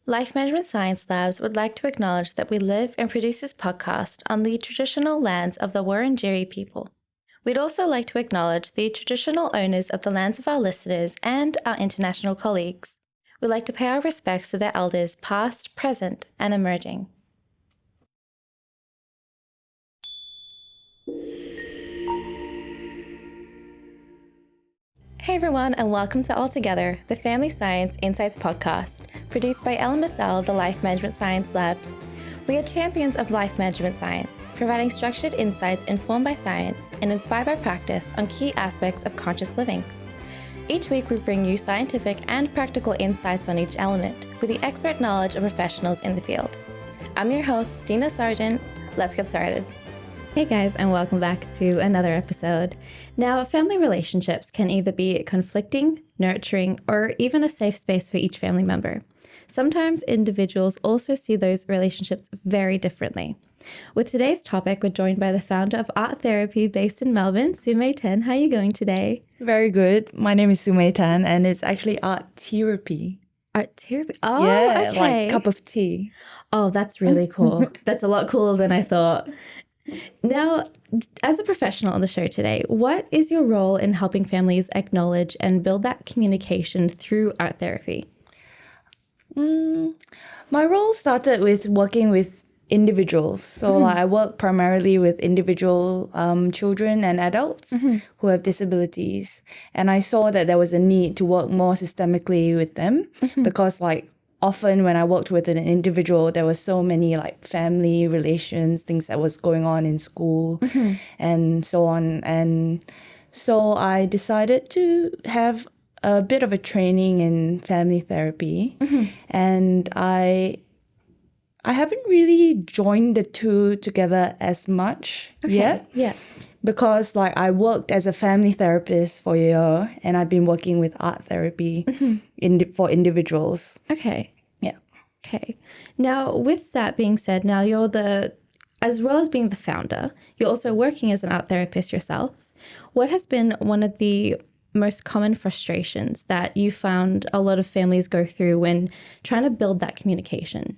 Life Management Science Labs would like to acknowledge that we live and produce this podcast on the traditional lands of the Wurundjeri people. We'd also like to acknowledge the traditional owners of the lands of our listeners and our international colleagues. We'd like to pay our respects to their elders past, present, and emerging. Hey everyone, and welcome to All Together, the Family Science Insights podcast, produced by LMSL, the Life Management Science Labs. We are champions of life management science, providing structured insights informed by science and inspired by practice on key aspects of conscious living. Each week, we bring you scientific and practical insights on each element with the expert knowledge of professionals in the field. I'm your host, Dina Sargeant. Let's get started. Hey guys, and welcome back to another episode. Now, family relationships can either be conflicting, nurturing, or even a safe space for each family member. Sometimes individuals also see those relationships very differently. With today's topic, we're joined by the founder of Art Tearapy based in Melbourne, Su Mei Tan. How are you going today? Very good. My name is Su Mei Tan, and it's actually Art Tearapy. Art Tearapy? Oh, yeah, okay. Like cup of tea. Oh, that's really cool. That's a lot cooler than I thought. Now, as a professional on the show today, what is your role in helping families acknowledge and build that communication through art therapy? My role started with working with individuals. So I work primarily with individual children and adults who have disabilities. And I saw that there was a need to work more systemically with them because often when I worked with an individual, there were so many family relations, things that was going on in school and so on. And so I decided to have a bit of a training in family therapy. And I haven't really joined the two together as much yet. Yeah. Because I worked as a family therapist for a year, and I've been working with art therapy for individuals. Okay. Yeah. Okay. Now, with that being said, now you're as well as being the founder, you're also working as an art therapist yourself. What has been one of the most common frustrations that you found a lot of families go through when trying to build that communication?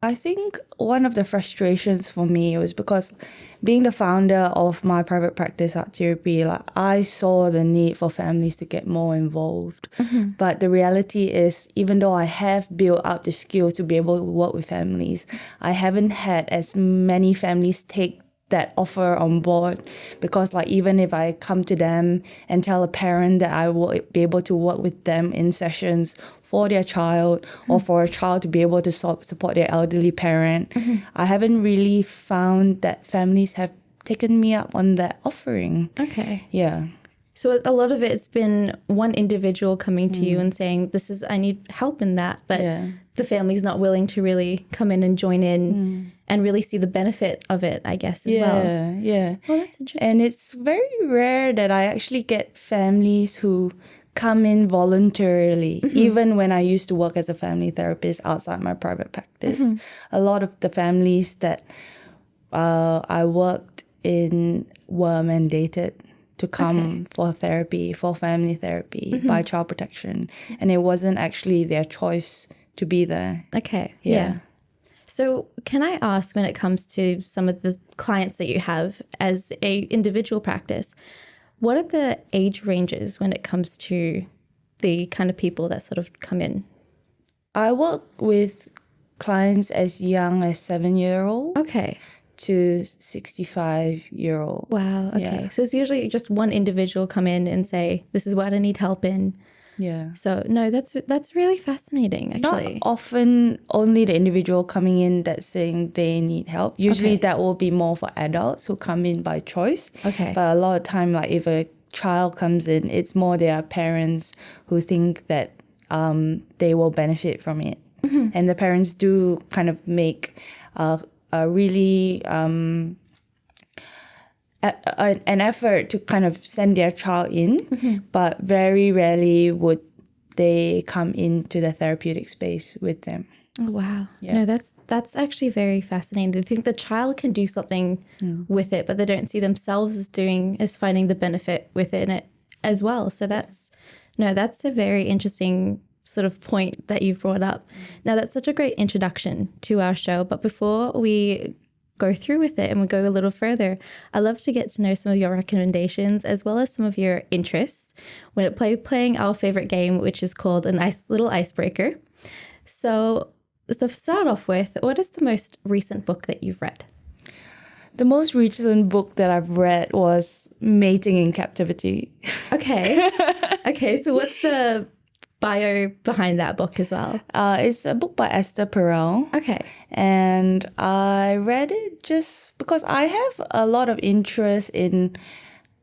I think one of the frustrations for me was because being the founder of my private practice, Art Tearapy, I saw the need for families to get more involved. But the reality is, even though I have built up the skills to be able to work with families, I haven't had as many families take that offer on board, because even if I come to them and tell a parent that I will be able to work with them in sessions for their child or for a child to be able to support their elderly parent, I haven't really found that families have taken me up on that offering. Okay. Yeah. So a lot of it's been one individual coming to you and saying, I need help in that. But the family's not willing to really come in and join in and really see the benefit of it, I guess, as well. Yeah. Well, that's interesting. And it's very rare that I actually get families who come in voluntarily, even when I used to work as a family therapist outside my private practice. A lot of the families that I worked in were mandated to come for therapy, for family therapy by child protection. And it wasn't actually their choice to be there. Okay. Yeah. So can I ask, when it comes to some of the clients that you have as a individual practice, what are the age ranges when it comes to the kind of people that sort of come in? I work with clients as young as 7-year-old. Okay. To 65-year-old. Wow. Okay. Yeah. So it's usually just one individual come in and say, this is what I need help in. Yeah. So no, that's really fascinating, actually. Not often only the individual coming in that's saying they need help. Usually that will be more for adults who come in by choice. Okay. But a lot of time, if a child comes in, it's more their parents who think that they will benefit from it. And the parents do kind of make a really an effort to kind of send their child in, but very rarely would they come into the therapeutic space with them. Oh, wow. Yeah. No, that's actually very fascinating. They think the child can do something with it, but they don't see themselves as finding the benefit within it as well. So that's a very interesting sort of point that you've brought up. Now, that's such a great introduction to our show. But before we go through with it and we go a little further, I love to get to know some of your recommendations as well as some of your interests when playing our favorite game, which is called a nice little icebreaker. So to start off with, what is the most recent book that you've read? The most recent book that I've read was Mating in Captivity. Okay. Okay, so what's the bio behind that book as well? It's a book by Esther Perel. Okay. And I read it just because I have a lot of interest in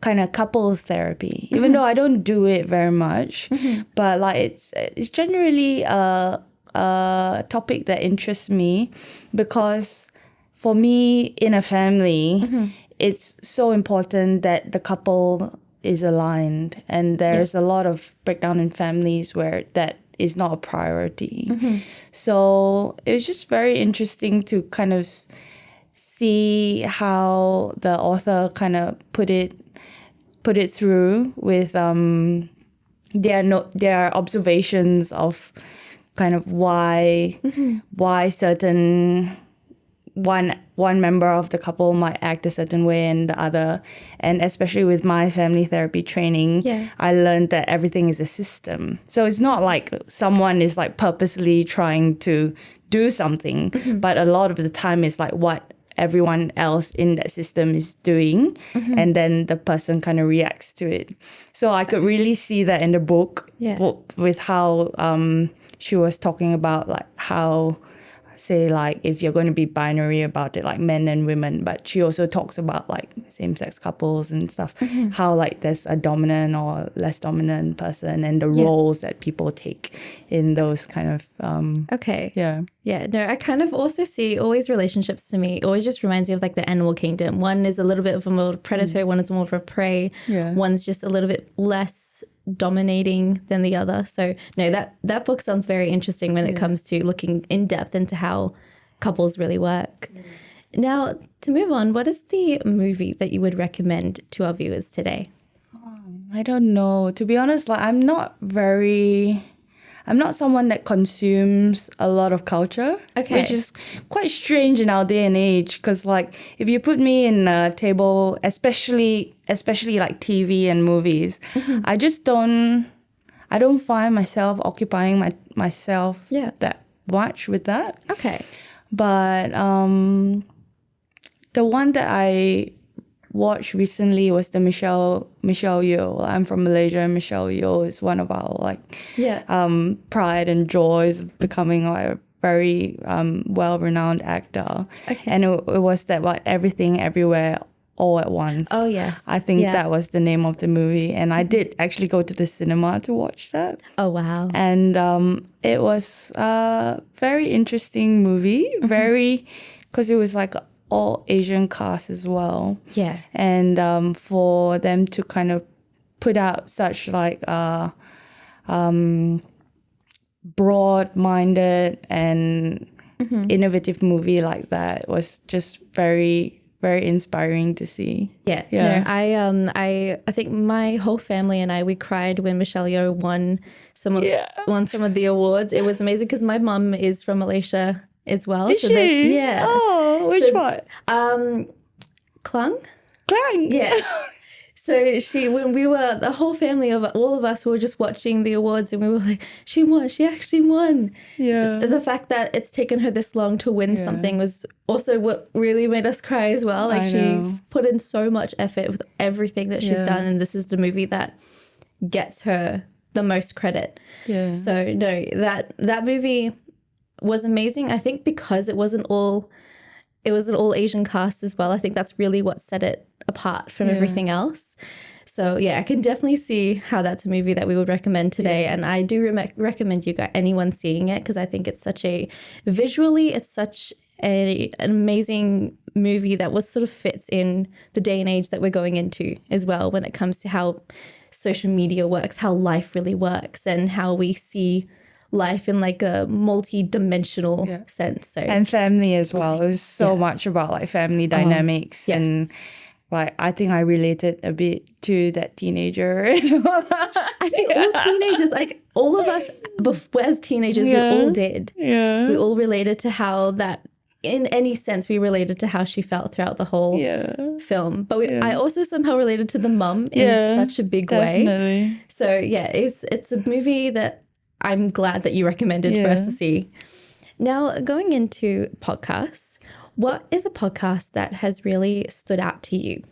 kind of couples therapy, even though I don't do it very much. But like it's generally a topic that interests me because for me in a family, it's so important that the couple is aligned, and there's a lot of breakdown in families where that is not a priority. So it was just very interesting to kind of see how the author kind of put it through with their observations of kind of why certain one member of the couple might act a certain way and the other. And especially with my family therapy training, I learned that everything is a system. So it's not like someone is like purposely trying to do something, but a lot of the time it's like what everyone else in that system is doing, and then the person kind of reacts to it. So I could really see that in the book with how she was talking about like how, say, like if you're going to be binary about it, like men and women, but she also talks about like same-sex couples and stuff, how like there's a dominant or less dominant person and the roles that people take in those kind of no, I kind of also see always relationships to me always just reminds me of like the animal kingdom. One is a little bit of a more predator, one is more of a prey, one's just a little bit less dominating than the other. So no, that book sounds very interesting when it comes to looking in depth into how couples really work. Now, to move on, what is the movie that you would recommend to our viewers today? I don't know. To be honest, like I'm not someone that consumes a lot of culture, which is quite strange in our day and age. Because like if you put me in a table, especially like TV and movies, I don't find myself occupying myself that much with that. Okay. But the one that I watched recently was the Michelle Yeoh. I'm from Malaysia, and Michelle Yeoh is one of our pride and joys of becoming like a very well-renowned actor. And it was that like Everything Everywhere All at Once. Oh yes, I think that was the name of the movie, and I did actually go to the cinema to watch that. Oh wow! And it was a very interesting movie, because it was like all Asian cast as well. Yeah. And for them to kind of put out such like broad-minded and innovative movie like that was just very, very inspiring to see. Yeah. No, I think my whole family and we cried when Michelle Yeoh won some of the awards. It was amazing because my mum is from Malaysia as well. Is she? Yeah. Oh, which part? Klang? Yeah. So when we were, the whole family of all of us were just watching the awards, and we were like, she won, she actually won. Yeah. The fact that it's taken her this long to win something was also what really made us cry as well. Like she put in so much effort with everything that she's done, and this is the movie that gets her the most credit. Yeah. So no, that movie was amazing. I think because it was an all Asian cast as well. I think that's really what set it apart from everything else. So yeah, I can definitely see how that's a movie that we would recommend today. And I do recommend anyone seeing it, because I think it's such it's such an amazing movie that sort of fits in the day and age that we're going into as well, when it comes to how social media works, how life really works, and how we see life in like a multi-dimensional sense. So, and family as well. It was so much about like family dynamics and like I think I related a bit to that teenager. And all that. I think all teenagers, like all of us as teenagers, we all did. Yeah. We all related to how that, in any sense, we related to how she felt throughout the whole film. But I also somehow related to the mum in such a big definitely. way. So yeah, it's a movie that I'm glad that you recommended for us to see. Now, going into podcasts, what is a podcast that has really stood out to you?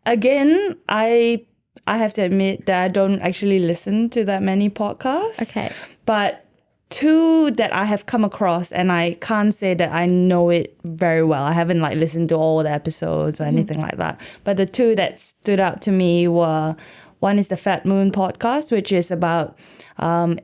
Again, I have to admit that I don't actually listen to that many podcasts. Okay. But two that I have come across, and I can't say that I know it very well. I haven't like listened to all the episodes or anything like that. But the two that stood out to me were, one is the Fat Moon podcast, which is about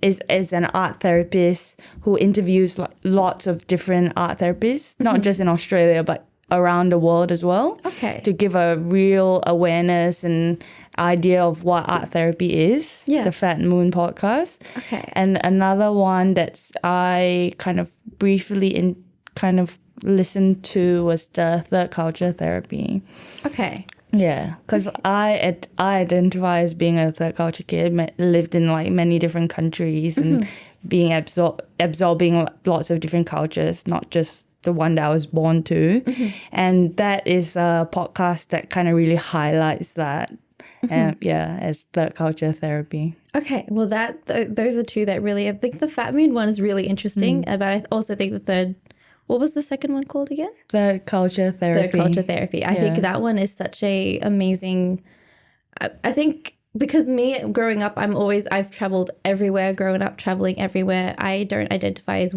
is an art therapist who interviews lots of different art therapists, not just in Australia but around the world as well. Okay. To give a real awareness and idea of what art therapy is. Yeah. The Fat Moon podcast. Okay. And another one that I kind of briefly listened to was the Third Culture Therapy. Okay. Yeah, because I identify as being a third culture kid, lived in like many different countries and being absorbing lots of different cultures, not just the one that I was born to. And that is a podcast that kind of really highlights that. As third culture therapy. Okay, well those are two that really, I think the Fat Moon one is really interesting, but I also think the third, what was the second one called again? Third Culture Therapy. Third Culture Therapy. I think that one is such a amazing, I think because me growing up, I've traveled everywhere, growing up traveling everywhere. I don't identify as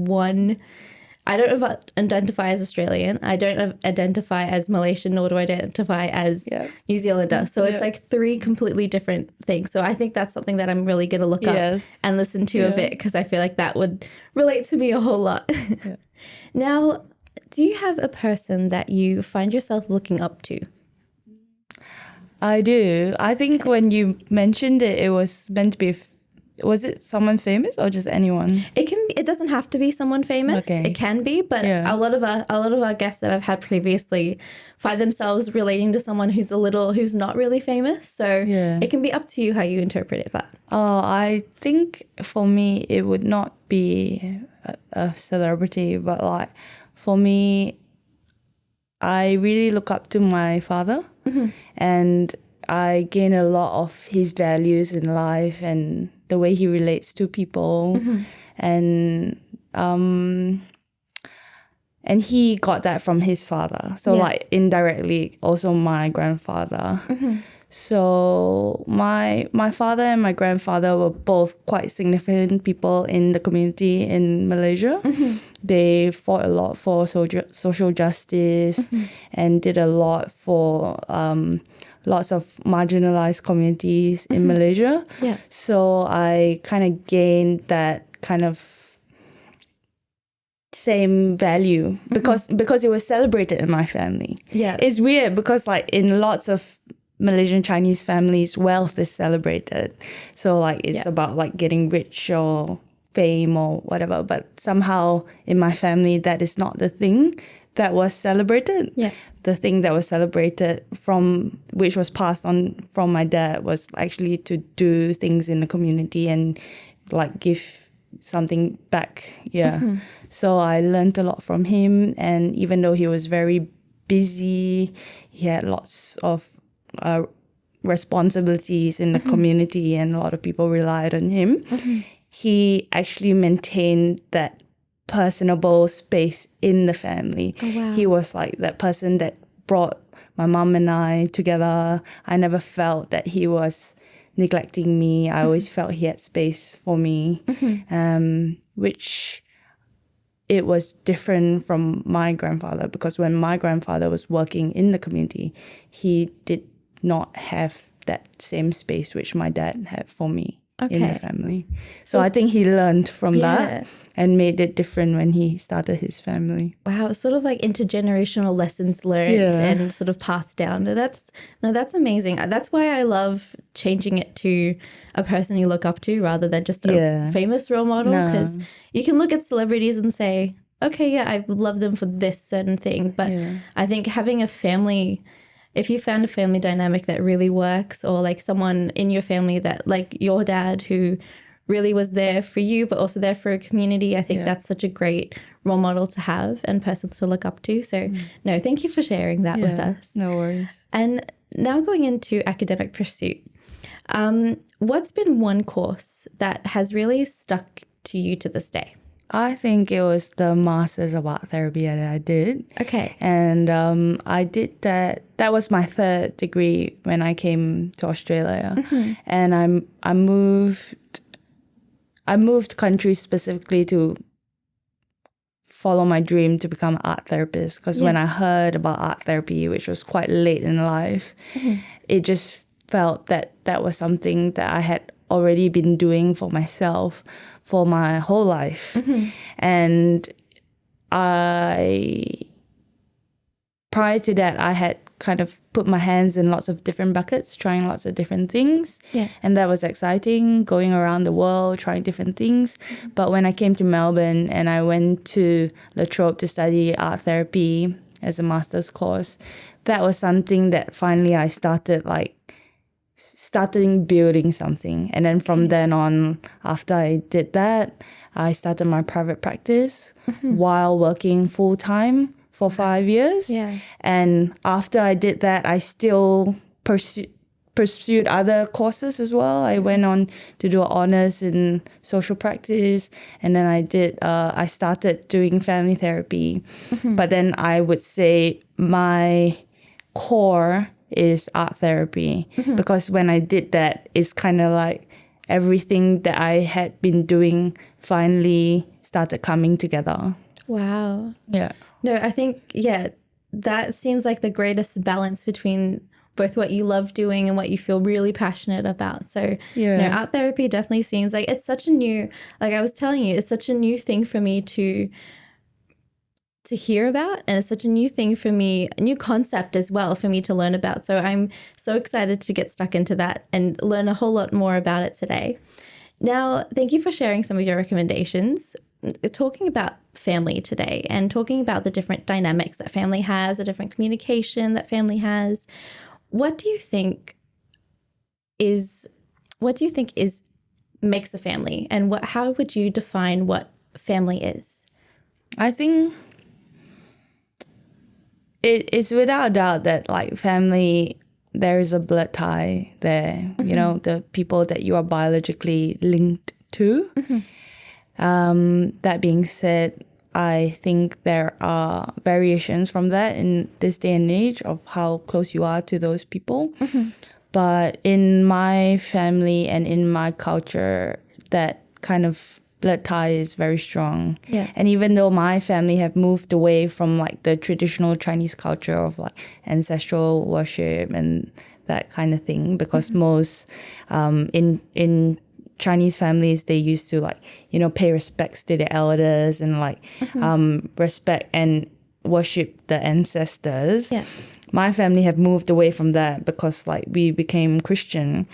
as Australian. I don't identify as Malaysian, nor do I identify as New Zealander. So it's like three completely different things. So I think that's something that I'm really going to look up and listen to a bit, because I feel like that would relate to me a whole lot. Now, do you have a person that you find yourself looking up to? I do. I think when you mentioned it, it was meant to be. Was it someone famous or just anyone? It doesn't have to be someone famous. Okay. It can be, but a lot of our guests that I've had previously find themselves relating to someone who's not really famous. So it can be up to you how you interpret it. That. Oh, I think for me it would not be a celebrity, but like for me, I really look up to my father, and I gain a lot of his values in life and the way he relates to people, and he got that from his father. So like indirectly also my grandfather. So my father and my grandfather were both quite significant people in the community in Malaysia. They fought a lot for social justice and did a lot for lots of marginalized communities in Malaysia. Yeah. So I kind of gained that kind of same value because it was celebrated in my family. Yeah. It's weird because like in lots of Malaysian Chinese families, wealth is celebrated. So like it's about like getting rich or fame or whatever. But somehow in my family, that is not the thing that was celebrated. Yeah. The thing that was celebrated which was passed on from my dad, was actually to do things in the community and like give something back. Yeah. So I learned a lot from him, and even though he was very busy, he had lots of responsibilities in the community and a lot of people relied on him. He actually maintained that personable space in the family. Oh, wow. He was like that person that brought my mom and I together. I never felt that he was neglecting me. I always felt he had space for me, which it was different from my grandfather, because when my grandfather was working in the community, he did not have that same space which my dad had for me. In the family. So I think he learned from that and made it different when he started his family. Wow, sort of like intergenerational lessons learned and sort of passed down. That's amazing. That's why I love changing it to a person you look up to rather than just a famous role model, because you can look at celebrities and say, okay, I love them for this certain thing. But I think having a family if you found a family dynamic that really works, or like someone in your family that, like your dad, who really was there for you but also there for a community, I think that's such a great role model to have and person to look up to. So no, thank you for sharing that with us. No worries. And now going into academic pursuit, what's been one course that has really stuck to you to this day? I think it was the Masters of Art Therapy that I did. Okay. And I did that. That was my third degree when I came to Australia. And I moved countries specifically to follow my dream to become an art therapist. Because when I heard about art therapy, which was quite late in life, it just felt that that was something that I had already been doing for myself for my whole life. And prior to that, I had kind of put my hands in lots of different buckets, trying lots of different things. And that was exciting, going around the world, trying different things. But when I came to Melbourne and I went to La Trobe to study art therapy as a master's course, that was something that finally I started building something. And then from then on, after I did that, I started my private practice while working full-time for 5 years. And after I did that, I still pursued other courses as well. I went on to do honors in social practice, and then I started doing family therapy. But then I would say my core is art therapy, because when I did that, it's kind of like everything that I had been doing finally started coming together. Wow. Yeah. No, I think, that seems like the greatest balance between both what you love doing and what you feel really passionate about. So, art therapy definitely seems like it's such a new, like I was telling you, it's such a new thing for me to hear about, and it's such a new thing for me, a new concept as well for me to learn about. So I'm so excited to get stuck into that and learn a whole lot more about it today. Now, thank you for sharing some of your recommendations. Talking about family today and talking about the different dynamics that family has, the different communication that family has, what do you think is makes a family, and how would you define what family is? I think it's without a doubt that like family, there is a blood tie there, you know, the people that you are biologically linked to. That being said, I think there are variations from that in this day and age of how close you are to those people. But in my family and in my culture, that kind of blood tie is very strong. And even though my family have moved away from like the traditional Chinese culture of like ancestral worship and that kind of thing, because most in Chinese families, they used to like, you know, pay respects to the elders and like respect and worship the ancestors. My family have moved away from that because like we became Christian.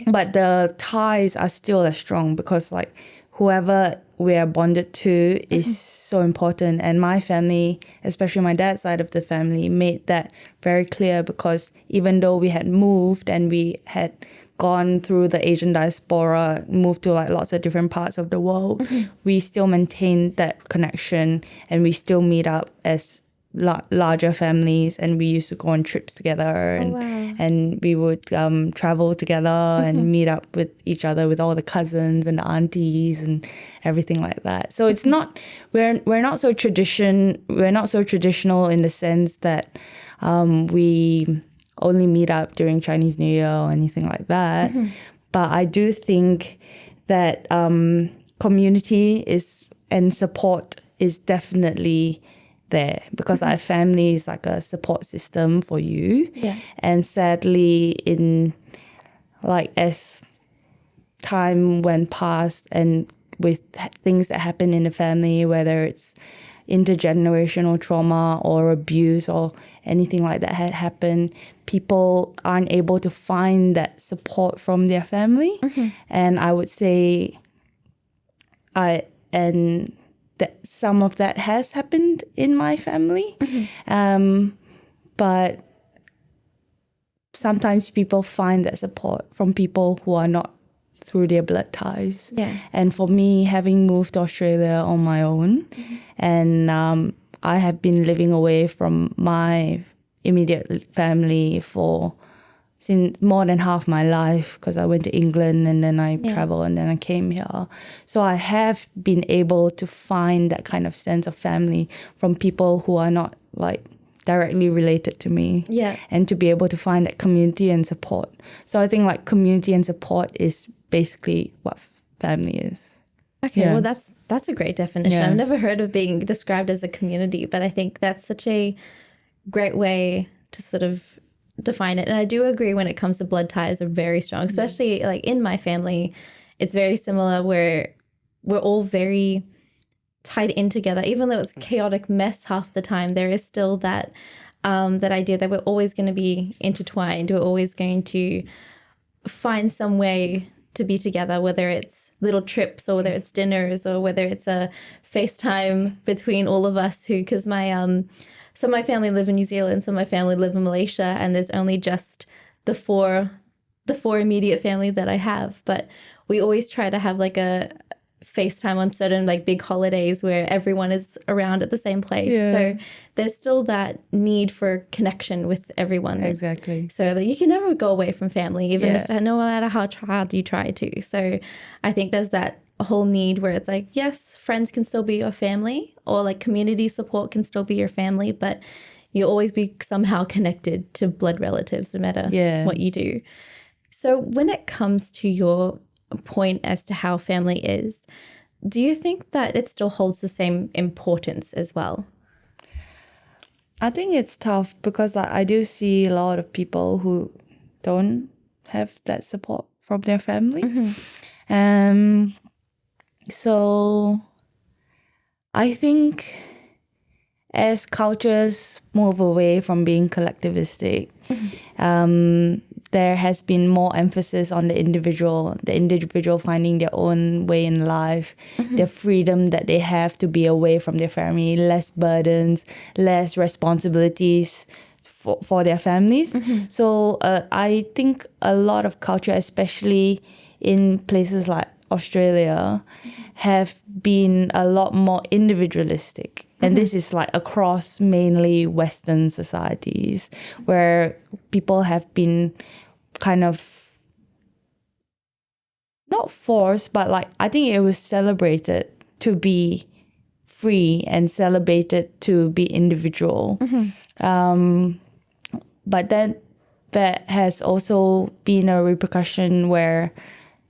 But the ties are still as strong because like whoever we are bonded to is so important. And my family, especially my dad's side of the family, made that very clear, because even though we had moved and we had gone through the Asian diaspora, moved to like lots of different parts of the world, we still maintained that connection, and we still meet up as larger families, and we used to go on trips together, and we would travel together and meet up with each other, with all the cousins and the aunties and everything like that. So it's not, we're not so traditional in the sense that we only meet up during Chinese New Year or anything like that. But I do think that community and support is definitely there, because our family is like a support system for you. And sadly, in like as time went past and with things that happen in the family, whether it's intergenerational trauma or abuse or anything like that had happened, people aren't able to find that support from their family. And I would say that some of that has happened in my family. But sometimes people find that support from people who are not through their blood ties. Yeah. And for me, having moved to Australia on my own, and I have been living away from my immediate family for since more than half my life, because I went to England and then I traveled and then I came here. So I have been able to find that kind of sense of family from people who are not like directly related to me. Yeah. And to be able to find that community and support. So I think like community and support is basically what family is. Okay, well that's a great definition. Yeah. I've never heard of being described as a community, but I think that's such a great way to sort of define it. And I do agree when it comes to blood ties are very strong, especially like in my family. It's very similar where we're all very tied in together. Even though it's chaotic mess half the time, there is still that that idea that we're always going to be intertwined. We're always going to find some way to be together, whether it's little trips or whether it's dinners or whether it's a FaceTime between all of us who, because some of my family live in New Zealand, some of my family live in Malaysia, and there's only just the four immediate family that I have. But we always try to have like a FaceTime on certain like big holidays where everyone is around at the same place. Yeah. So there's still that need for connection with everyone. Exactly. So that you can never go away from family, even if no matter how hard you try to. So I think there's that whole need where it's like, yes, friends can still be your family, or like community support can still be your family, but you'll always be somehow connected to blood relatives no matter what you do. So when it comes to your point as to how family is, do you think that it still holds the same importance as well? I think it's tough because like I do see a lot of people who don't have that support from their family. So I think as cultures move away from being collectivistic, there has been more emphasis on the individual finding their own way in life, the freedom that they have to be away from their family, less burdens, less responsibilities for their families. So I think a lot of culture, especially in places like Australia, have been a lot more individualistic. And this is like across mainly Western societies where people have been kind of not forced, but like I think it was celebrated to be free and celebrated to be individual. But then there has also been a repercussion where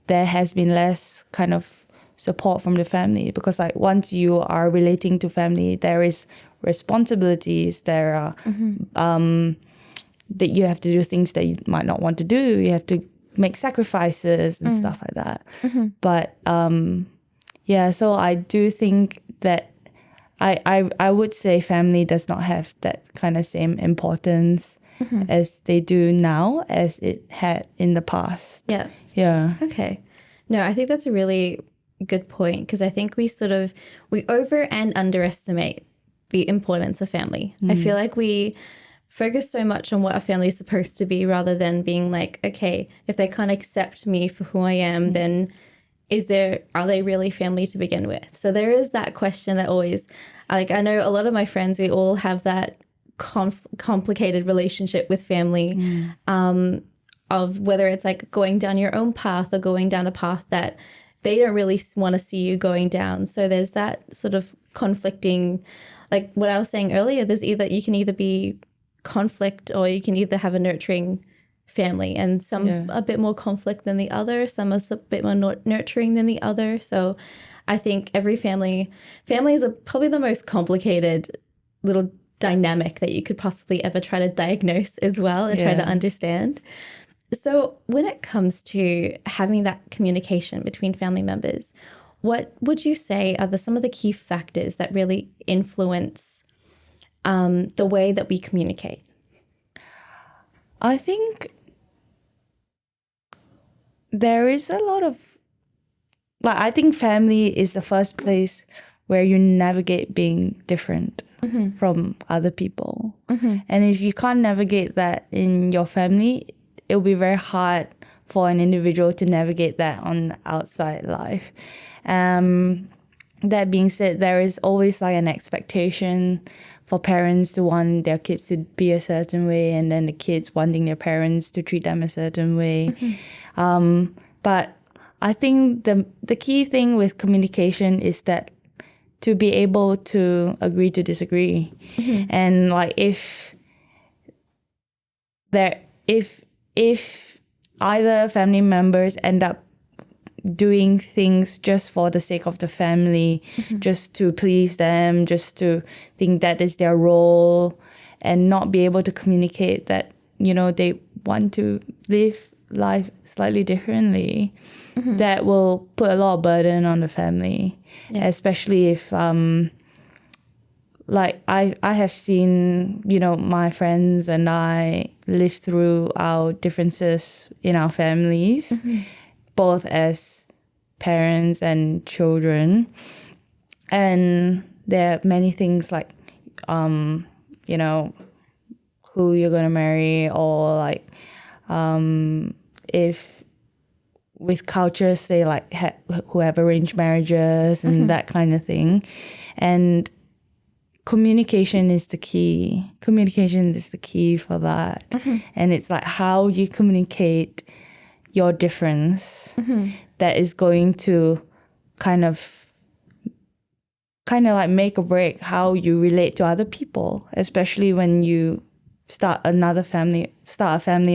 there has been less kind of support from the family, because like once you are relating to family, there is responsibilities, there are that you have to do things that you might not want to do, you have to make sacrifices and stuff like that. But so I do think that I would say family does not have that kind of same importance as they do now as it had in the past. Yeah. Okay. No, I think that's a really good point, because I think we over and underestimate the importance of family. I feel like we focus so much on what a family is supposed to be rather than being like, okay, if they can't accept me for who I am, then are they really family to begin with? So there is that question that always, like, I know a lot of my friends, we all have that complicated relationship with family, of whether it's like going down your own path or going down a path that they don't really want to see you going down. So there's that sort of conflicting, like what I was saying earlier, you can either be conflict or you can either have a nurturing family, and some a bit more conflict than the other, some are a bit more nurturing than the other. So I think every family is probably the most complicated little dynamic that you could possibly ever try to diagnose as well and try to understand. So when it comes to having that communication between family members, what would you say are some of the key factors that really influence the way that we communicate? I think there is a lot of, like, I think family is the first place where you navigate being different from other people. And if you can't navigate that in your family, it'll be very hard for an individual to navigate that on outside life. That being said, there is always like an expectation for parents to want their kids to be a certain way, and then the kids wanting their parents to treat them a certain way. But I think the key thing with communication is that to be able to agree to disagree. And like if either family members end up doing things just for the sake of the family, just to please them, just to think that is their role, and not be able to communicate that, you know, they want to live life slightly differently, that will put a lot of burden on the family, especially if like I have seen, you know, my friends and I live through our differences in our families, both as parents and children. And there are many things like, you know, who you're going to marry, or like if with cultures they like who have arranged marriages and that kind of thing. And communication is the key. Communication is the key for that. And it's like how you communicate your difference that is going to kind of like make or break how you relate to other people, especially when you start a family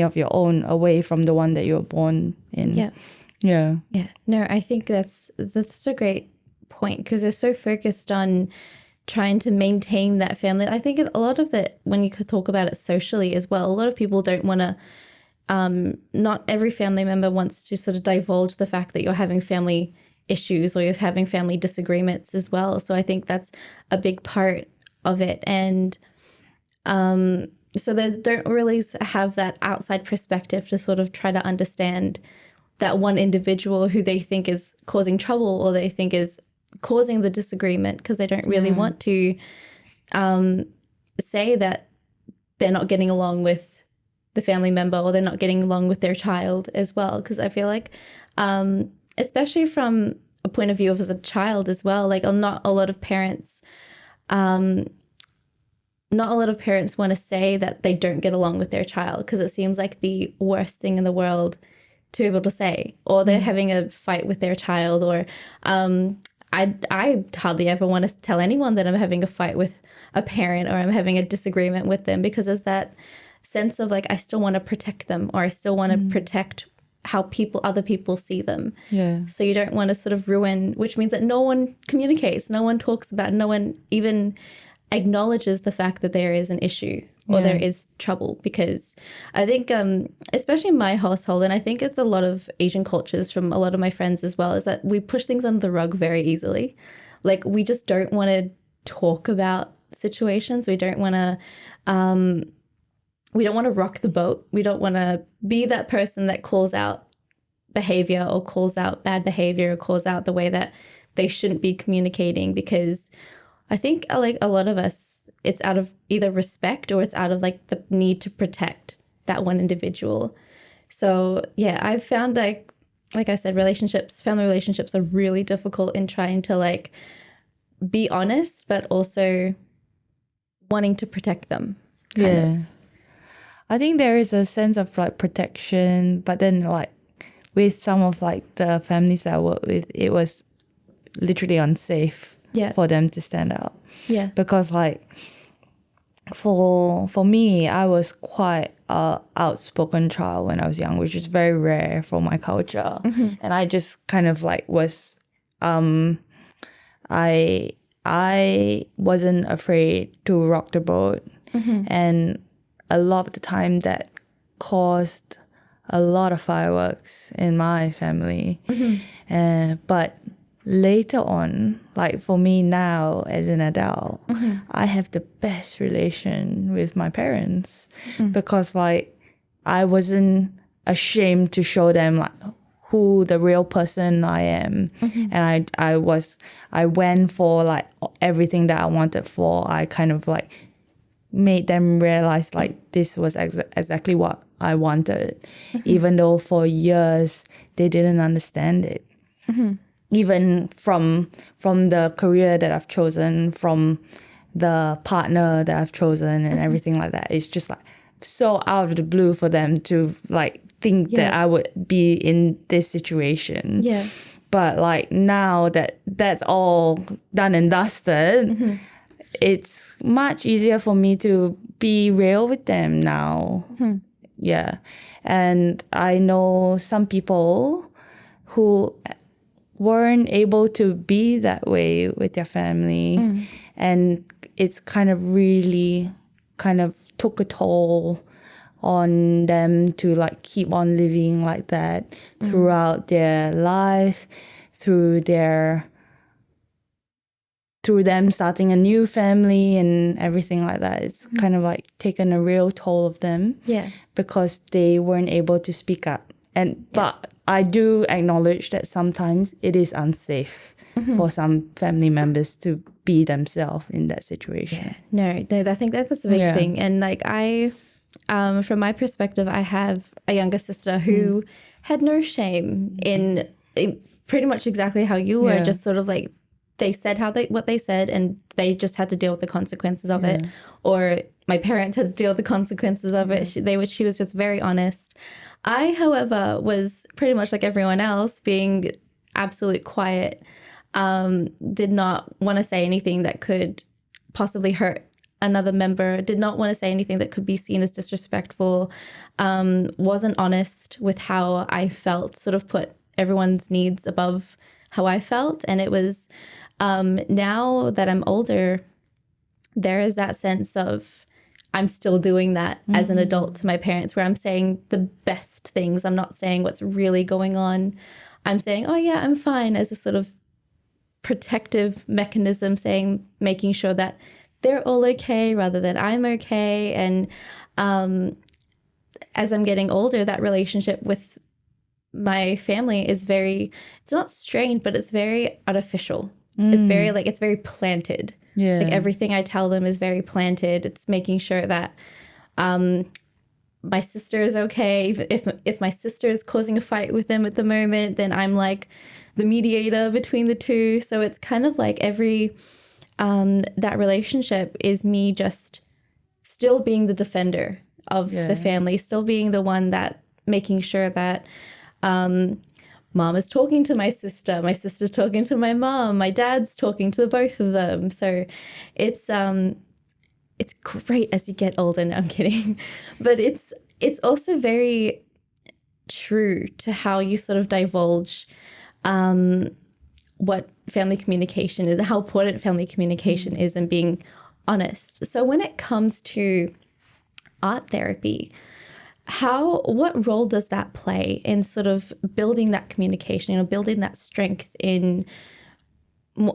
of your own away from the one that you were born in. Yeah. No, I think that's such a great point, because we're so focused on trying to maintain that family. I think a lot of that, when you could talk about it socially as well, a lot of people don't want to, not every family member wants to sort of divulge the fact that you're having family issues or you're having family disagreements as well. So I think that's a big part of it. And so they don't really have that outside perspective to sort of try to understand that one individual who they think is causing trouble or they think is causing the disagreement, because they don't really want to say that they're not getting along with the family member or they're not getting along with their child as well. Because I feel like, especially from a point of view of as a child as well, like not a lot of parents want to say that they don't get along with their child, because it seems like the worst thing in the world to be able to say, or they're having a fight with their child, or I hardly ever want to tell anyone that I'm having a fight with a parent or I'm having a disagreement with them, because there's that sense of like I still want to protect them, or I still want to protect how other people see them. So you don't want to sort of ruin, which means that no one communicates, no one talks about, no one even acknowledges the fact that there is an issue or there is trouble. Because I think, especially in my household, and I think it's a lot of Asian cultures from a lot of my friends as well, is that we push things under the rug very easily. Like we just don't want to talk about situations. We don't want to rock the boat. We don't want to be that person that calls out behavior or calls out bad behavior or calls out the way that they shouldn't be communicating, because I think like a lot of us, it's out of either respect or it's out of like the need to protect that one individual. So yeah, I've found like I said, family relationships are really difficult in trying to like be honest, but also wanting to protect them. Kind of. I think there is a sense of like protection, but then like with some of like the families that I work with, it was literally unsafe for them to stand out. Because like for me, I was quite a outspoken child when I was young, which is very rare for my culture. And I just kind of like was I wasn't afraid to rock the boat. And a lot of the time that caused a lot of fireworks in my family. But later on, like for me now as an adult, I have the best relation with my parents because like I wasn't ashamed to show them like who the real person I am. And I went for like everything that I wanted for. I kind of like made them realize like this was exactly what I wanted, even though for years they didn't understand it. Even from the career that I've chosen, from the partner that I've chosen and everything like that. It's just like so out of the blue for them to like think that I would be in this situation. Yeah. But like now that that's all done and dusted, it's much easier for me to be real with them now. Yeah. And I know some people who weren't able to be that way with their family. And it's kind of really kind of took a toll on them to like keep on living like that throughout their life, through them starting a new family and everything like that. It's kind of like taken a real toll of them. Yeah. Because they weren't able to speak up. But I do acknowledge that sometimes it is unsafe for some family members to be themselves in that situation. No, I think that's a big thing. And like from my perspective, I have a younger sister who had no shame in pretty much exactly how you were, just sort of like they said what they said and they just had to deal with the consequences of it. Or my parents had to deal with the consequences of it. She was just very honest. I, however, was pretty much like everyone else, being absolutely quiet, did not want to say anything that could possibly hurt another member, did not want to say anything that could be seen as disrespectful, wasn't honest with how I felt, sort of put everyone's needs above how I felt. And it was now that I'm older, there is that sense of I'm still doing that as an adult to my parents, where I'm saying the best things. I'm not saying what's really going on. I'm saying, oh yeah, I'm fine, as a sort of protective mechanism, making sure that they're all okay rather than I'm okay. And as I'm getting older, that relationship with my family is it's not strained, but it's very artificial. It's very planted. Yeah. Like everything I tell them is very planted. It's making sure that my sister is okay. If my sister is causing a fight with them at the moment, then I'm like the mediator between the two. So it's kind of like that relationship is me just still being the defender of the family, still being the one that making sure that mom is talking to my sister's talking to my mom, my dad's talking to both of them. So it's great as you get older. No, I'm kidding. But it's also very true to how you sort of divulge what family communication is, how important family communication is, and being honest. So when it comes to art therapy, what role does that play in sort of building that communication, building that strength in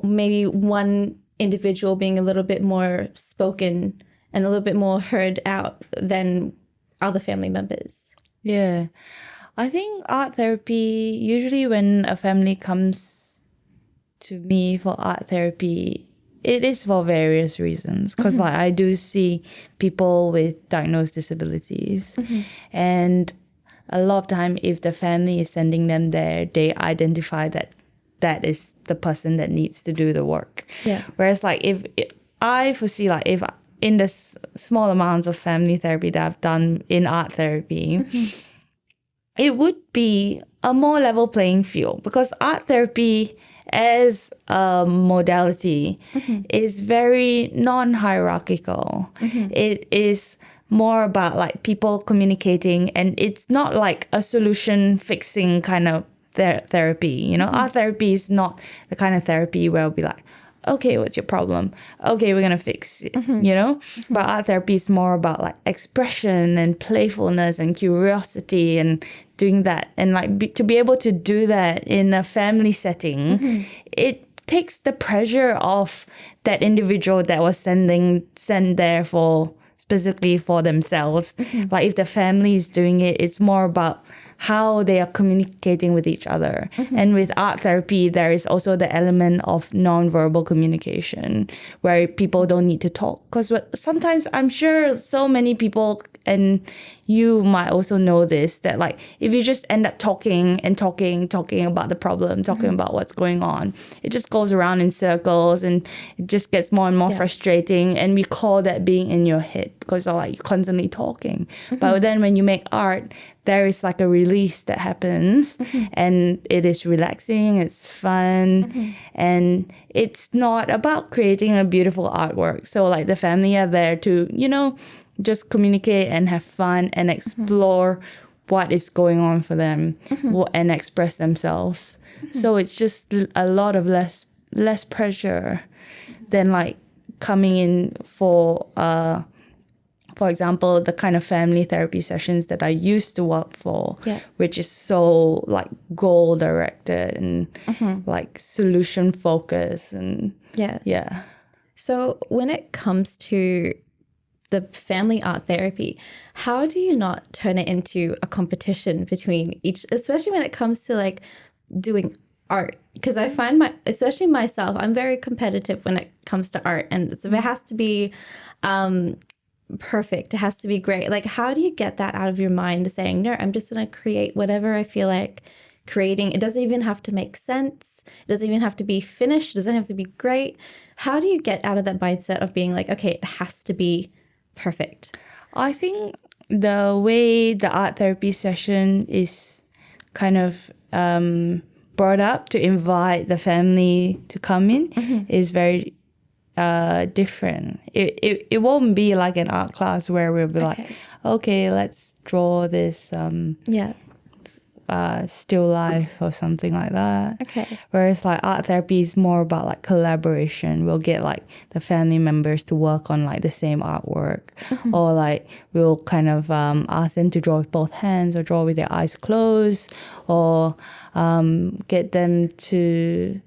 maybe one individual being a little bit more spoken and a little bit more heard out than other family members? Yeah. I think art therapy, usually when a family comes to me for art therapy, it is for various reasons. Because like I do see people with diagnosed disabilities, and a lot of time if the family is sending them there, they identify that is the person that needs to do the work. Yeah. Whereas like if I foresee like if in the small amounts of family therapy that I've done in art therapy, it would be a more level playing field, because art therapy as a modality is very non-hierarchical. It is more about like people communicating, and it's not like a solution fixing kind of therapy. Art therapy is not the kind of therapy where it'll be like, okay, what's your problem? Okay, we're gonna fix it, But art therapy is more about like expression and playfulness and curiosity and doing that. And like to be able to do that in a family setting, it takes the pressure off that individual that was sent there specifically for themselves. Like if the family is doing it, it's more about how they are communicating with each other. And with art therapy, there is also the element of non-verbal communication where people don't need to talk. Because sometimes I'm sure so many people, and you might also know this, that like if you just end up talking about the problem, talking about what's going on, it just goes around in circles and it just gets more and more frustrating. And we call that being in your head because you're like constantly talking. But then when you make art, there is like a release that happens and it is relaxing, it's fun, and it's not about creating a beautiful artwork. So like the family are there to, you know, just communicate and have fun and explore what is going on for them and express themselves. So it's just a lot of less pressure than like coming in for example, the kind of family therapy sessions that I used to work for, which is so like goal directed and like solution focused and yeah. So when it comes to the family art therapy, how do you not turn it into a competition between each, especially when it comes to like doing art? Because I find especially myself, I'm very competitive when it comes to art, and it has to be perfect. It has to be great. Like, how do you get that out of your mind, saying, no, I'm just going to create whatever I feel like creating? It doesn't even have to make sense. It doesn't even have to be finished. It doesn't have to be great. How do you get out of that mindset of being like, okay, it has to be perfect? I think the way the art therapy session is kind of brought up to invite the family to come in is very different. It won't be like an art class where we'll be like, okay, let's draw this still life or something like that. Whereas like art therapy is more about like collaboration. We'll get like the family members to work on like the same artwork, or like we'll kind of ask them to draw with both hands or draw with their eyes closed, or get them to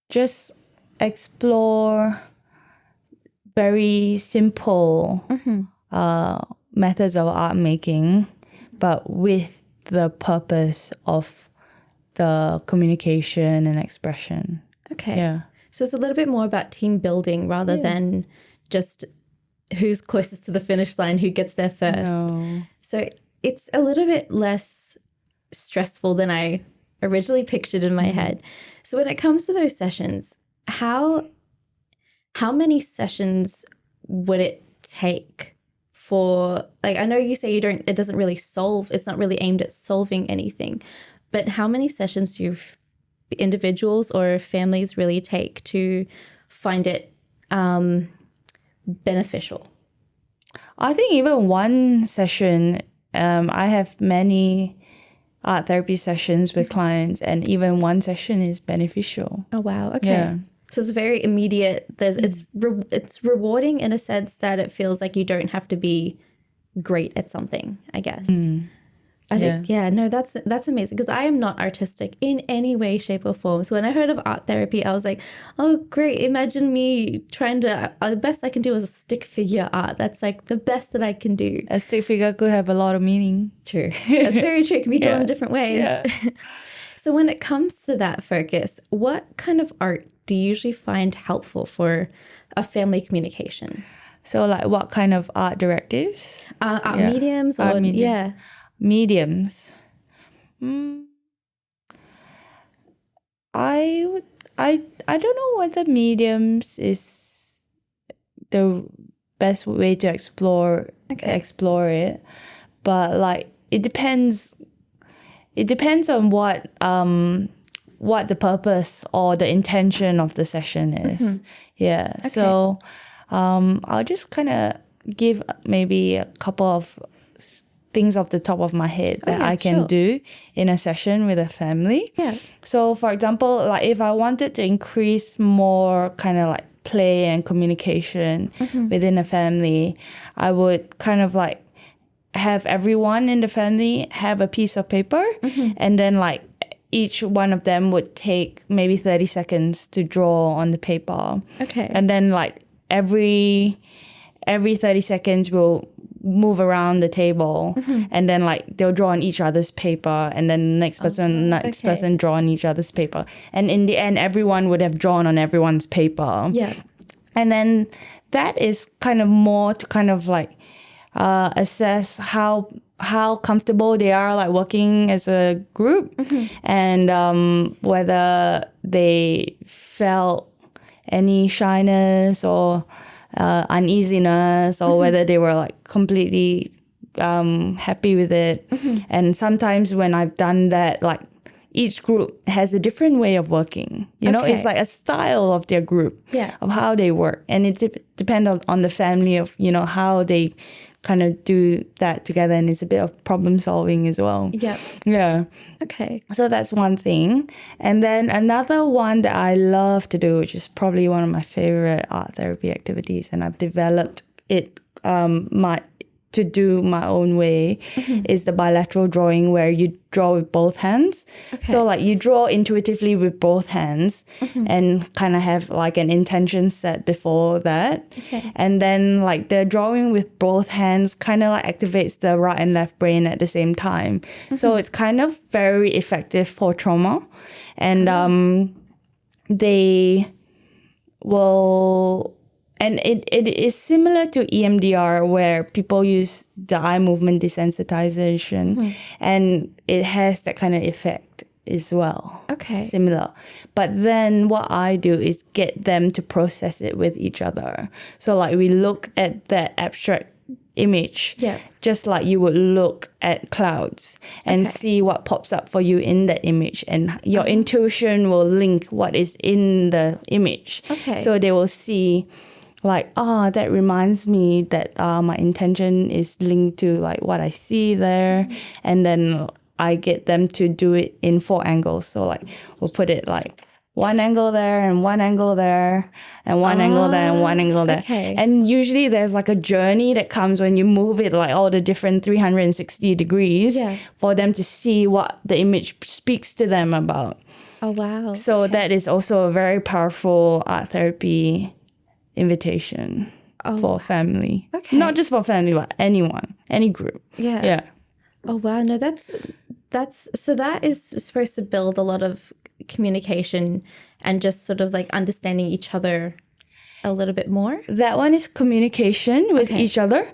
just explore very simple methods of art making, but with the purpose of the communication and expression. So it's a little bit more about team building rather than just who's closest to the finish line, who gets there first. So it's a little bit less stressful than I originally pictured in my head. So when it comes to those sessions, how many sessions would it take for, like, I know you say it doesn't really solve, it's not really aimed at solving anything, but how many sessions do individuals or families really take to find it beneficial? I think even one session, I have many art therapy sessions with clients, and even one session is beneficial. Oh, wow. Okay. So it's very immediate. It's rewarding in a sense that it feels like you don't have to be great at something, I guess. I think, that's amazing, because I am not artistic in any way, shape or form. So when I heard of art therapy, I was like, oh, great. Imagine me trying to, the best I can do is a stick figure art. That's like the best that I can do. A stick figure could have a lot of meaning. True. That's very true. It can be drawn in different ways. So when it comes to that focus, what kind of art do you usually find helpful for a family communication? So like what kind of art directives? Art mediums or mediums. I don't know whether mediums is the best way to explore it, but like it depends on what the purpose or the intention of the session is. So I'll just kind of give maybe a couple of things off the top of my head that I can do in a session with a family. So for example, like if I wanted to increase more kind of like play and communication within a family, I would kind of like have everyone in the family have a piece of paper, and then like each one of them would take maybe 30 seconds to draw on the paper. And then like every 30 seconds we'll move around the table, and then like they'll draw on each other's paper, and then the next person draw on each other's paper, and in the end everyone would have drawn on everyone's paper. Yeah. And then that is kind of more to kind of like assess how comfortable they are like working as a group, and whether they felt any shyness or uneasiness, or whether they were like completely happy with it. And sometimes when I've done that, like each group has a different way of working. You know, it's like a style of their group, of how they work. And it depends on the family of, you know, how they kind of do that together. And it's a bit of problem solving as well. Yeah. Okay. So that's one thing. And then another one that I love to do, which is probably one of my favorite art therapy activities, and I've developed it to do my own way, is the bilateral drawing, where you draw with both hands. So like you draw intuitively with both hands, and kind of have like an intention set before that. And then like the drawing with both hands kind of like activates the right and left brain at the same time. So it's kind of very effective for trauma. And they will... And it is similar to EMDR, where people use the eye movement desensitization, and it has that kind of effect as well. Similar. But then what I do is get them to process it with each other. So like we look at that abstract image, just like you would look at clouds, and see what pops up for you in that image, and your intuition will link what is in the image. So they will see like, that reminds me that my intention is linked to like what I see there. And then I get them to do it in 4 angles. So like we'll put it like one angle there and one angle there and one angle there and one angle there. And usually there's like a journey that comes when you move it like all the different 360 degrees for them to see what the image speaks to them about. So that is also a very powerful art therapy invitation for family. Not just for family, but anyone, any group. Oh wow, no, that's so that is supposed to build a lot of communication and just sort of like understanding each other a little bit more. That one is communication with each other,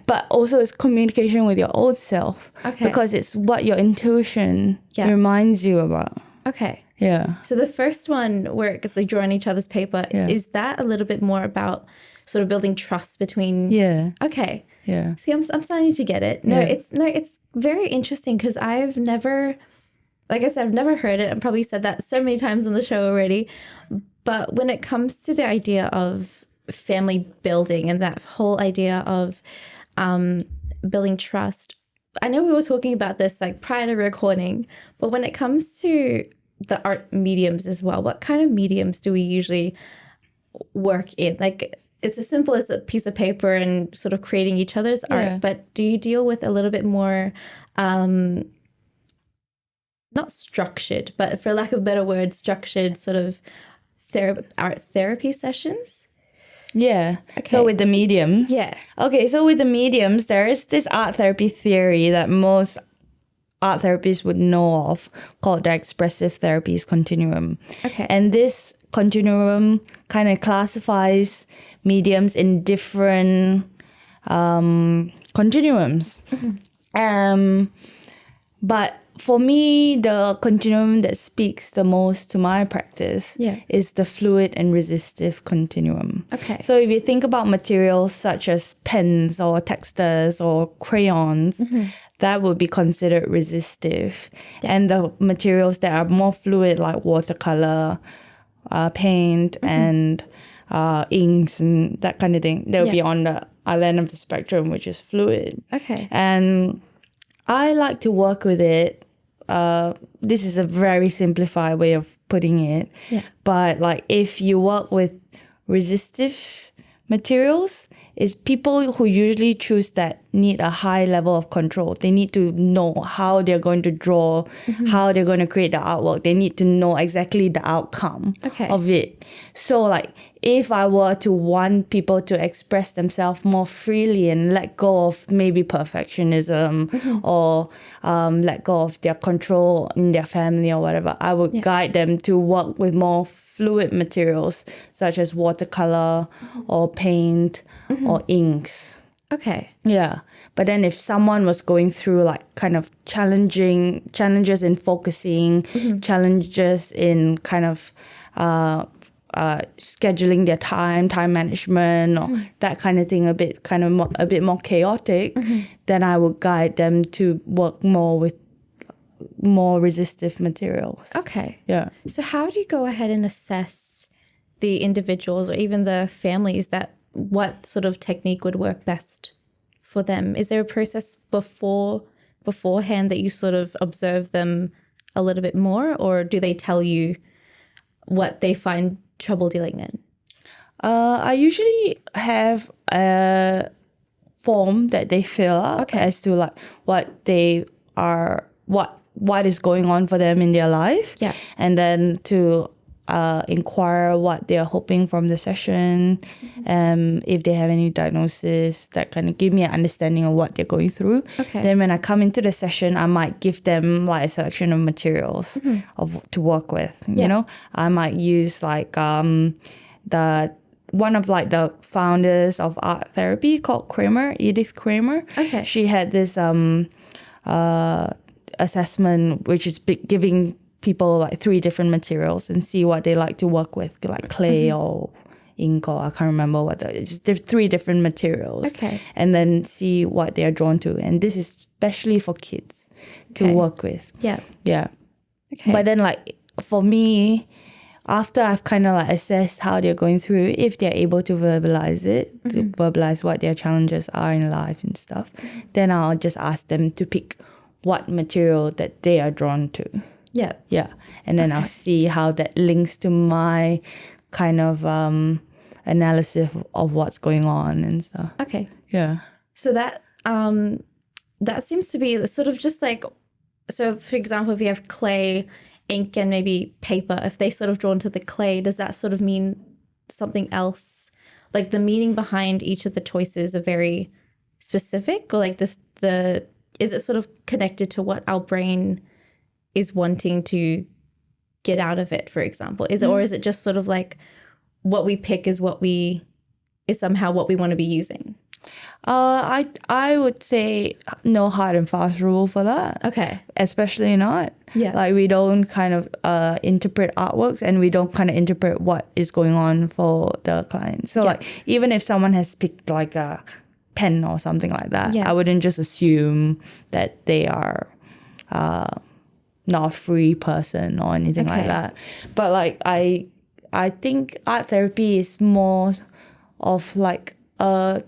but also it's communication with your old self, because it's what your intuition reminds you about. So the first one where it gets like drawing each other's paper, is that a little bit more about sort of building trust between? See, I'm starting to get it. It's very interesting, because I've never, like I said, I've never heard it. I've probably said that so many times on the show already. But when it comes to the idea of family building and that whole idea of building trust, I know we were talking about this like prior to recording, but when it comes to the art mediums as well, what kind of mediums do we usually work in? Like, it's as simple as a piece of paper and sort of creating each other's art, but do you deal with a little bit more not structured, but for lack of a better word, structured sort of art therapy sessions? So with the mediums, so with the mediums, there is this art therapy theory that most art therapists would know of, called the expressive therapies continuum. And this continuum kind of classifies mediums in different continuums. But for me, the continuum that speaks the most to my practice is the fluid and resistive continuum. So if you think about materials such as pens or textures or crayons, that would be considered resistive. And the materials that are more fluid, like watercolor, paint, and inks and that kind of thing, they'll be on the other end of the spectrum, which is fluid. And I like to work with it. This is a very simplified way of putting it. But like if you work with resistive materials, is people who usually choose that need a high level of control. They need to know how they're going to draw, how they're going to create the artwork. They need to know exactly the outcome of it. So like if I were to want people to express themselves more freely and let go of maybe perfectionism or let go of their control in their family or whatever, I would guide them to work with more fluid materials such as watercolor or paint or inks. Okay. Yeah. But then if someone was going through like kind of challenges in focusing, challenges in kind of scheduling their time management or that kind of thing, a bit more chaotic, then I would guide them to work more with more resistive materials. Okay. Yeah. So how do you go ahead and assess the individuals or even the families that what sort of technique would work best for them? Is there a process beforehand that you sort of observe them a little bit more, or do they tell you what they find trouble dealing in? I usually have a form that they fill out as to like what they are, what is going on for them in their life. Yeah. And then to inquire what they're hoping from the session, if they have any diagnosis, that kind of give me an understanding of what they're going through. Okay. Then when I come into the session, I might give them like a selection of materials to work with. You know, I might use like one of like the founders of Art Tearapy called Edith Kramer. Okay. She had this assessment, which is giving people like 3 different materials and see what they like to work with, like clay or ink, or I can't remember what it's just 3 different materials. Okay. And then see what they are drawn to. And this is especially for kids to work with. Yeah. Yeah. Okay. But then like for me, after I've kind of like assessed how they're going through, if they're able to verbalize it, to verbalize what their challenges are in life and stuff, then I'll just ask them to pick what material that they are drawn to. Yeah. Yeah. And then I'll see how that links to my kind of analysis of what's going on and stuff. Okay. Yeah. So that seems to be sort of just like, so for example, if you have clay, ink, and maybe paper, if they sort of drawn to the clay, does that sort of mean something else? Like the meaning behind each of the choices are very specific, or like is it sort of connected to what our brain is wanting to get out of it, for example? Or is it just sort of like what we pick is somehow what we want to be using? I would say no hard and fast rule for that. Okay. Especially not. Yeah. Like we don't kind of interpret artworks, and we don't kind of interpret what is going on for the client. So like even if someone has picked like a pen or something like that, I wouldn't just assume that they are not a free person or anything like that. But like I think art therapy is more of like a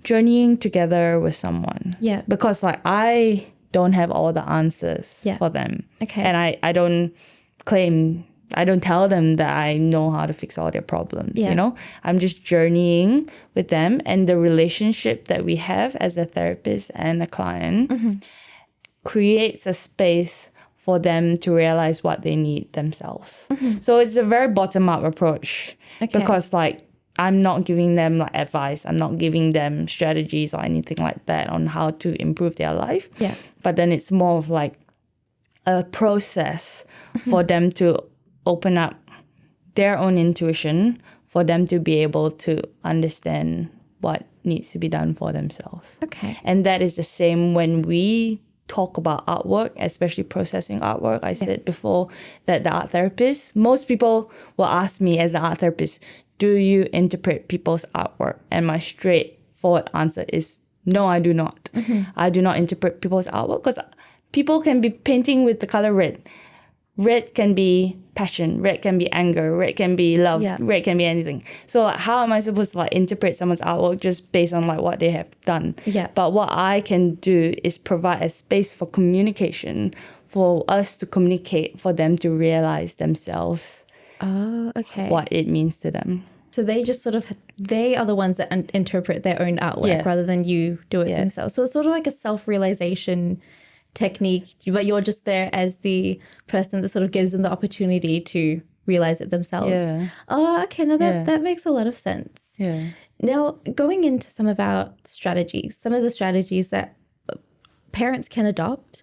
journeying together with someone. Yeah. Because like I don't have all the answers for them. Okay. And I don't tell them that I know how to fix all their problems, you know? I'm just journeying with them, and the relationship that we have as a therapist and a client creates a space for them to realize what they need themselves. So it's a very bottom-up approach because like I'm not giving them like advice. I'm not giving them strategies or anything like that on how to improve their life. Yeah. But then it's more of like a process for them to open up their own intuition, for them to be able to understand what needs to be done for themselves. Okay. And that is the same when we talk about artwork, especially processing artwork. I said before that the art therapist, most people will ask me as an art therapist, do you interpret people's artwork? And my straightforward answer is no, I do not. I do not interpret people's artwork because people can be painting with the color red. Red can be passion, red can be anger, red can be love, red can be anything. So like, how am I supposed to like interpret someone's artwork just based on like what they have done? Yeah. But what I can do is provide a space for communication, for us to communicate, for them to realize themselves Oh, okay. what it means to them. So they just sort of, they are the ones that interpret their own artwork Yes. rather than you do it Yes. themselves. So it's sort of like a self-realization technique, but you're just there as the person that sort of gives them the opportunity to realize it themselves. Yeah. Oh, okay. Now Yeah. that makes a lot of sense. Yeah. Now, going into some of our strategies, some of the strategies that parents can adopt,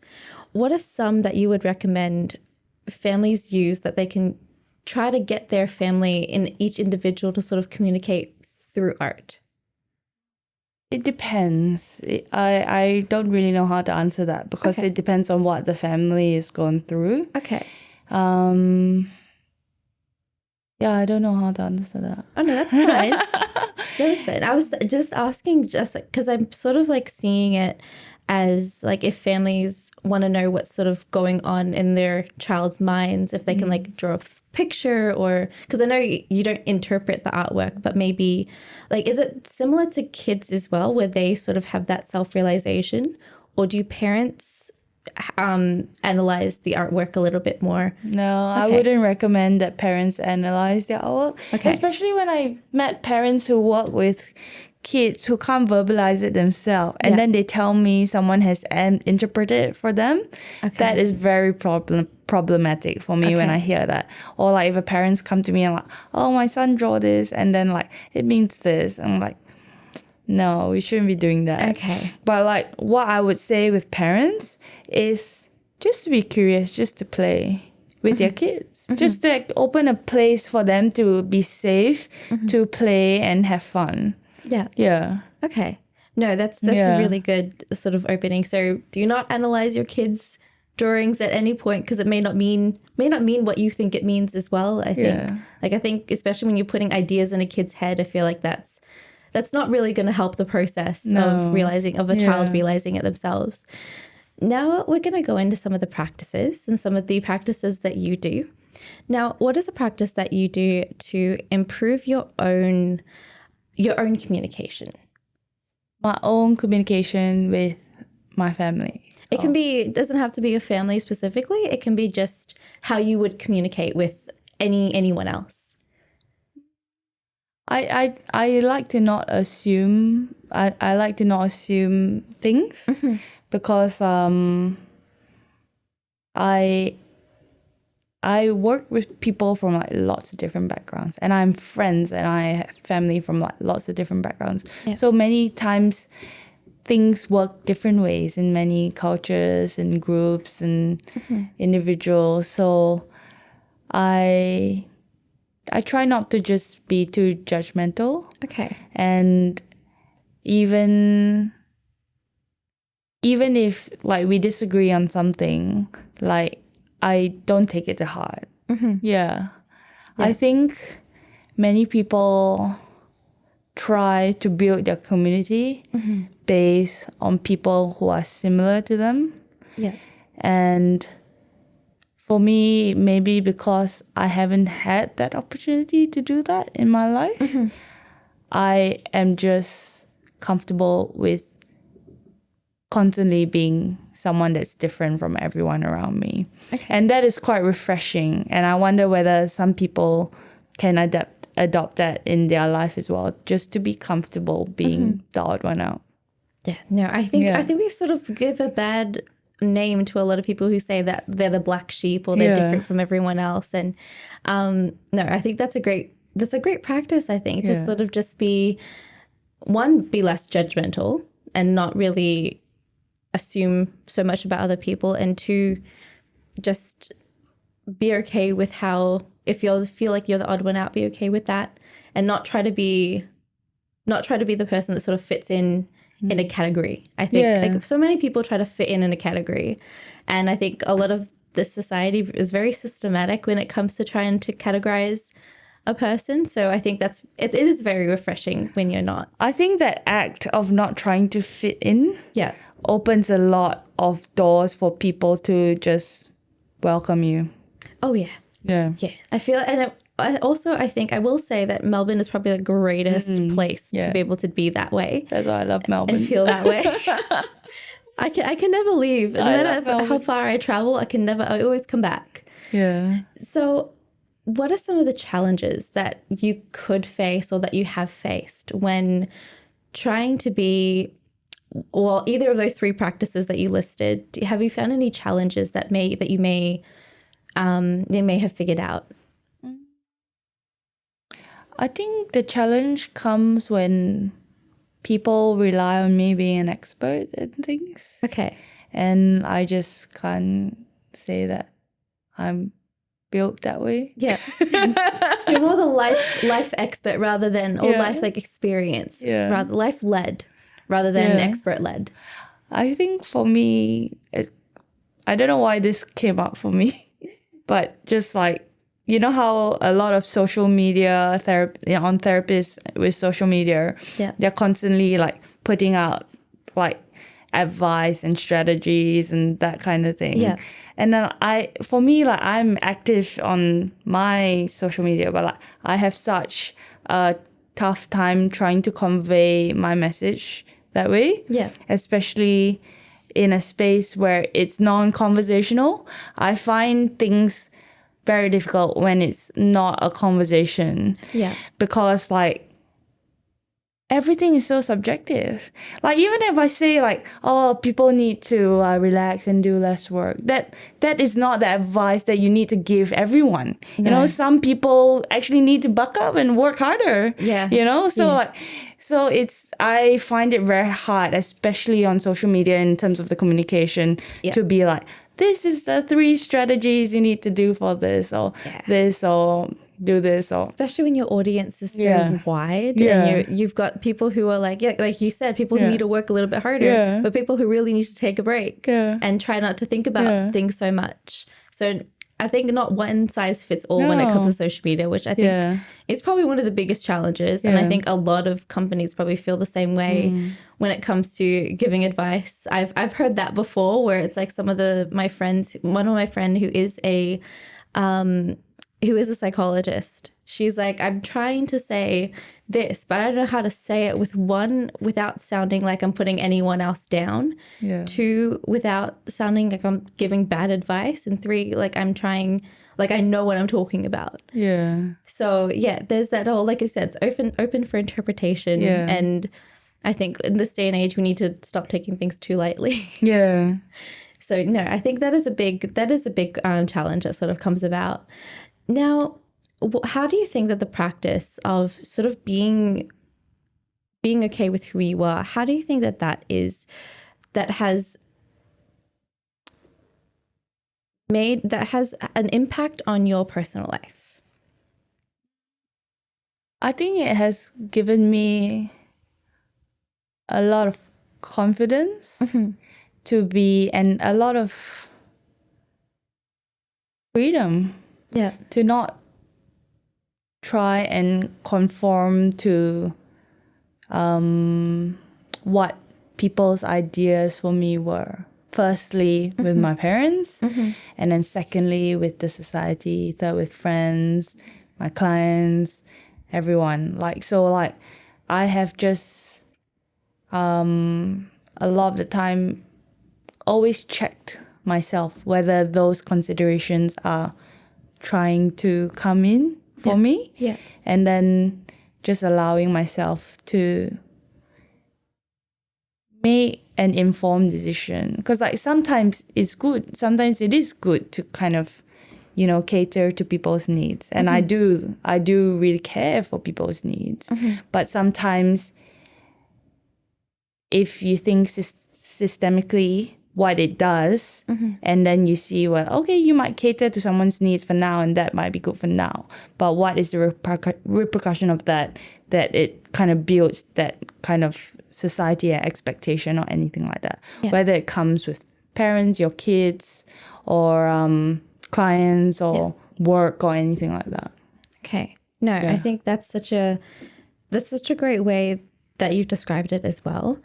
what are some that you would recommend families use that they can try to get their family in each individual to sort of communicate through art? It depends. I don't really know how to answer that because Okay. it depends on what the family is going through. Okay. Yeah, I don't know how to answer that. Oh, no, that's fine. No, that's fine. I was just asking just because I'm sort of like seeing it as like if families want to know what's sort of going on in their child's minds, if they can like draw a picture or because I know you don't interpret the artwork, but maybe like is it similar to kids as well where they sort of have that self-realization, or do parents analyze the artwork a little bit more? No, I Okay. wouldn't recommend that parents analyze their artwork. Okay. Especially when I met parents who work with kids who can't verbalize it themselves. And Yeah. then they tell me someone has interpreted it for them. Okay. That is very problematic for me when Okay. I hear that. Or like if a parents come to me and like, oh, my son draw this. And then like, it means this. I'm like, no, we shouldn't be doing that. Okay. But like what I would say with parents is just to be curious, just to play with their kids. Just to like, open a place for them to be safe, to play and have fun. Yeah. Yeah. Okay. No, that's a Yeah. really good sort of opening. So do not analyze your kids' drawings at any point because it may not mean what you think it means as well. I think Yeah. I think especially when you're putting ideas in a kid's head, I feel like that's not really going to help the process of realizing of the child realizing it themselves. Now we're going to go into some of the practices and some of the practices that you do. Now, what is a practice that you do to improve your own communication? My own communication with my family. It can be, it doesn't have to be a family specifically. It can be just how you would communicate with anyone else. I like to not assume. I like to not assume things because I work with people from like lots of different backgrounds, and I'm friends and I have family from like lots of different backgrounds. Yeah. So many times things work different ways in many cultures and groups and individuals. So I try not to just be too judgmental. Okay. And even if like we disagree on something, like I don't take it to heart. Yeah. I think many people try to build their community based on people who are similar to them. Yeah. And for me, maybe because I haven't had that opportunity to do that in my life, I am just comfortable with constantly being someone that's different from everyone around me. Okay. And that is quite refreshing. And I wonder whether some people can adopt that in their life as well, just to be comfortable being the odd one out. Yeah. No, I think we sort of give a bad name to a lot of people who say that they're the black sheep or they're different from everyone else. And no, I think that's a great practice, I think, to sort of just be less judgmental and not really assume so much about other people, and two, just be okay with how, if you feel like you're the odd one out, be okay with that and not try to be the person that sort of fits in a category. I think like so many people try to fit in a category, and I think a lot of this society is very systematic when it comes to trying to categorize a person. So I think it is very refreshing when you're not. I think that act of not trying to fit in opens a lot of doors for people to just welcome you. Oh yeah. Yeah. Yeah. I feel, and I think I will say that Melbourne is probably the greatest place to be able to be that way. That's why I love Melbourne. And feel that way. I can never leave. No matter how far I travel, I always come back. Yeah. So what are some of the challenges that you could face or that you have faced when trying to be, well, either of those three practices that you listed? Have you found any challenges that you may have figured out? I think the challenge comes when people rely on me being an expert in things. Okay. And I just can't say that I'm built that way. Yeah. So you're more the life expert rather than, or life like experience, rather life led rather than expert led. I think for me, I don't know why this came up for me, but just like, you know how a lot of social media on therapists with social media, they're constantly like putting out like advice and strategies and that kind of thing. Yeah. And then for me, like I'm active on my social media, but like I have such a tough time trying to convey my message that way. Yeah. Especially in a space where it's non-conversational. I find things very difficult when it's not a conversation. Yeah. Because like everything is so subjective. Like even if I say like, oh, people need to relax and do less work, that is not the advice that you need to give everyone. No. You know, some people actually need to buck up and work harder. Yeah. You know, so I find it very hard, especially on social media in terms of the communication, to be like, this is the 3 strategies you need to do for this or this or do this, or especially when your audience is so wide and you've got people who are like you said, people who need to work a little bit harder, but people who really need to take a break and try not to think about things so much. So I think not one size fits all when it comes to social media, which I think is probably one of the biggest challenges. And I think a lot of companies probably feel the same way when it comes to giving advice. I've heard that before, where it's like one of my friends who is a psychologist. She's like, I'm trying to say this, but I don't know how to say it without sounding like I'm putting anyone else down. 2, without sounding like I'm giving bad advice. And 3, like I'm trying, like I know what I'm talking about. So there's that whole, like I said, it's open for interpretation. And I think in this day and age, we need to stop taking things too lightly. So no, I think that is a big challenge that sort of comes about. Now, how do you think that the practice of sort of being okay with who you are, how do you think that has an impact on your personal life? I think it has given me a lot of confidence to be, and a lot of freedom to not try and conform to what people's ideas for me were. Firstly, with my parents, and then secondly, with the society, third, with friends, my clients, everyone. I have just a lot of the time always checked myself whether those considerations are trying to come in for me. And then just allowing myself to make an informed decision. Because like sometimes it is good to kind of, cater to people's needs. And I do really care for people's needs. But sometimes if you think systemically what it does, and then you see, well, okay, you might cater to someone's needs for now, and that might be good for now. But what is the repercussion of that it kind of builds that kind of society expectation or anything like that? Whether it comes with parents, your kids, or clients, or work, or anything like that. Okay. No, I think that's such a great way that you've described it as well.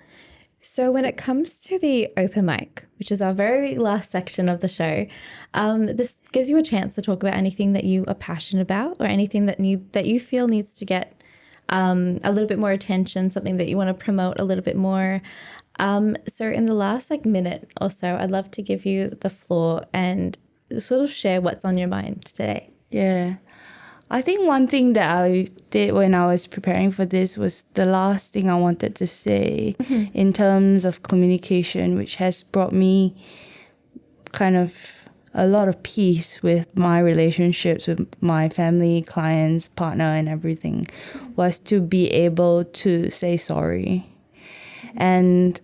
So when it comes to the open mic, which is our very last section of the show, this gives you a chance to talk about anything that you are passionate about, or anything that you feel needs to get a little bit more attention, something that you want to promote a little bit more. So in the last minute or so, I'd love to give you the floor and sort of share what's on your mind today. Yeah. I think one thing that I did when I was preparing for this was the last thing I wanted to say in terms of communication, which has brought me kind of a lot of peace with my relationships with my family, clients, partner, and everything, was to be able to say sorry. And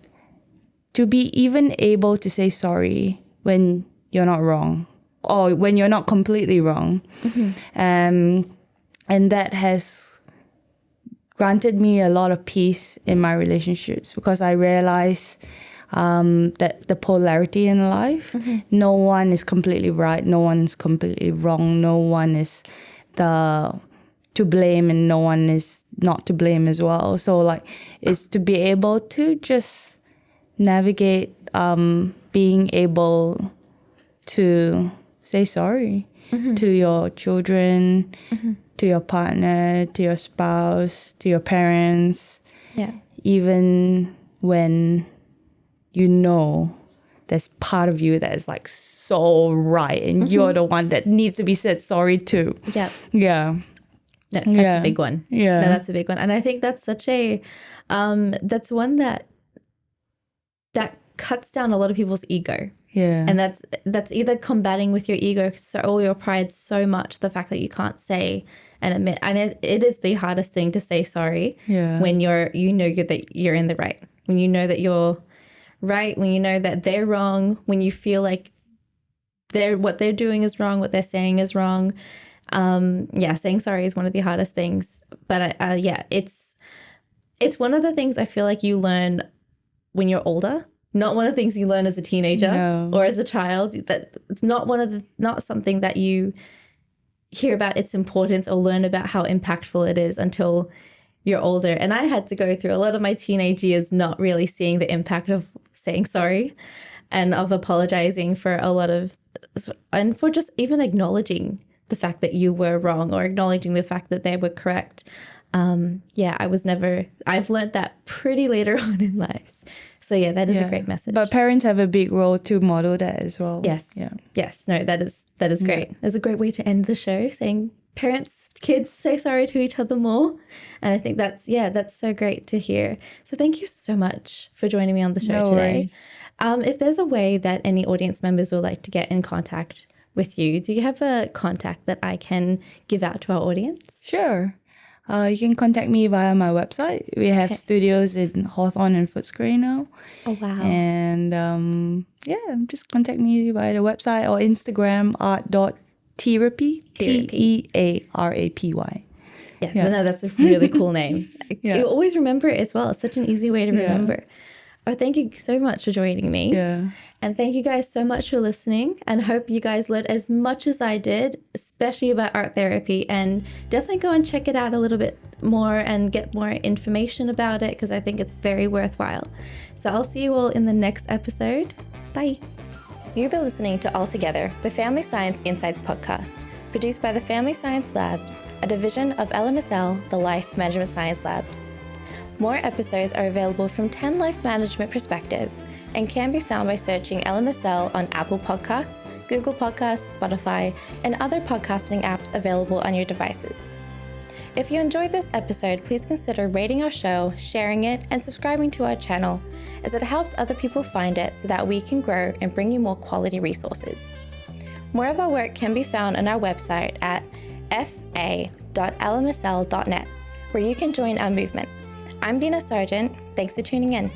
to be even able to say sorry when you're not wrong or when you're not completely wrong. And that has granted me a lot of peace in my relationships because I realize that the polarity in life, no one is completely right, no one is completely wrong, no one is to blame and no one is not to blame as well. So like it's to be able to just navigate being able to say sorry to your children, to your partner, to your spouse, to your parents. Yeah. Even when you know there's part of you that is like so right and you're the one that needs to be said sorry to. Yep. Yeah. No, that's a big one. Yeah. No, that's a big one. And I think that's such a, that's one that cuts down a lot of people's ego. Yeah. And that's either combating with your ego or your pride so much, the fact that you can't say and admit. And it is the hardest thing to say sorry when you know that you're in the right, when you know that you're right, when you know that they're wrong, when you feel like what they're doing is wrong, what they're saying is wrong. Saying sorry is one of the hardest things. But it's one of the things I feel like you learn when you're older. Not one of the things you learn as a teenager or as a child. That it's not something that you hear about its importance or learn about how impactful it is until you're older. And I had to go through a lot of my teenage years not really seeing the impact of saying sorry and of apologizing for a lot of, and for just even acknowledging the fact that you were wrong or acknowledging the fact that they were correct. I've learned that pretty later on in life. So yeah, that is a great message. But parents have a big role to model that as well. Yes. Yeah. Yes. No, that is great. It's a great way to end the show, saying parents, kids, say sorry to each other more. And I think that's so great to hear. So thank you so much for joining me on the show today. If there's a way that any audience members would like to get in contact with you, do you have a contact that I can give out to our audience? Sure. You can contact me via my website. We have studios in Hawthorne and Footscray now. Oh, wow. And just contact me via the website or Instagram, art.tearapy, Tearapy. Yeah, no, that's a really cool name. You always remember it as well. It's such an easy way to remember. Oh, thank you so much for joining me. Yeah. And thank you guys so much for listening, and hope you guys learned as much as I did, especially about art therapy, and definitely go and check it out a little bit more and get more information about it because I think it's very worthwhile. So I'll see you all in the next episode. Bye. You've been listening to AThR, the Family Science Insights podcast, produced by the Family Science Labs, a division of LMSL, the Life Management Science Labs. More episodes are available from 10 life management perspectives and can be found by searching LMSL on Apple Podcasts, Google Podcasts, Spotify, and other podcasting apps available on your devices. If you enjoyed this episode, please consider rating our show, sharing it, and subscribing to our channel, as it helps other people find it so that we can grow and bring you more quality resources. More of our work can be found on our website at fa.lmsl.net, where you can join our movement. I'm Dina Sargeant. Thanks for tuning in.